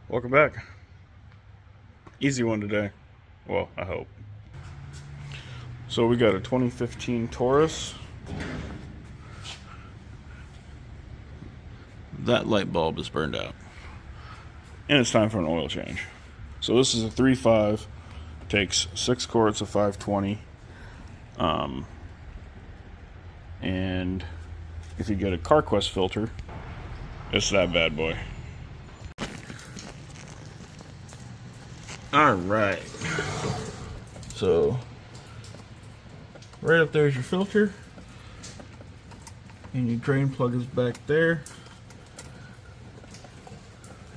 Welcome back. Easy one today. Well, I hope. So we got a 2015 Taurus. That light bulb is burned out. And it's time for an oil change. So this is a 3.5. Takes 6 quarts of 520. And if you get a CarQuest filter, it's that bad boy. Alright. So, right up there is your filter. And your drain plug is back there.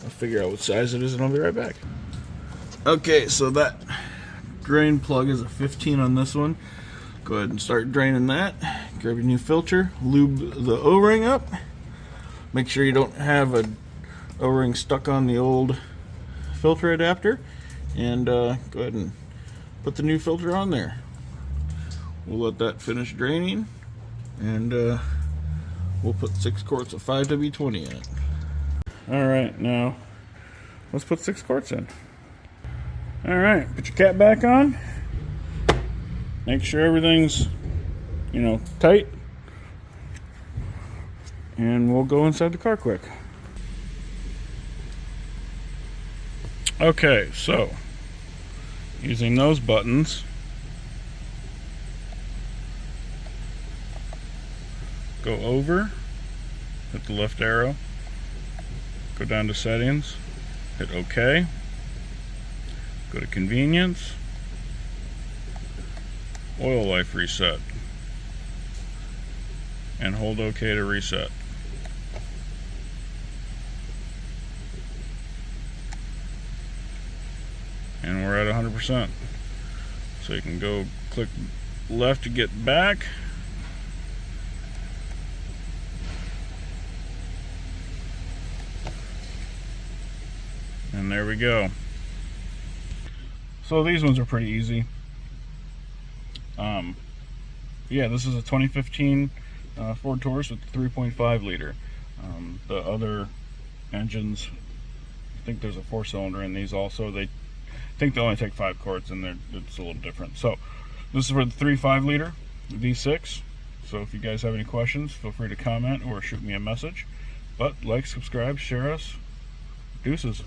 I'll figure out what size it is and I'll be right back. Okay, so that drain plug is a 15 on this one. Go ahead and start draining that. Grab your new filter, lube the O-ring up. Make sure you don't have a O-ring stuck on the old filter adapter. And go ahead and put the new filter on there. We'll let that finish draining. And we'll put 6 quarts of 5W20 in it. Alright, now let's put 6 quarts in. Alright, put your cap back on. Make sure everything's, tight. And we'll go inside the car quick. Okay, so using those buttons, go over, hit the left arrow, go down to settings, hit OK, go to convenience, oil life reset, and hold OK to reset. And we're at 100%. So you can go click left to get back. And there we go. So these ones are pretty easy. Yeah, this is a 2015 Ford Taurus with 3.5 liter. The other engines, I think there's a 4-cylinder in these also. I think they only take 5 quarts, and it's a little different. So this is for the 3.5 liter V6. So if you guys have any questions, feel free to comment or shoot me a message. But like, subscribe, share us. Deuces.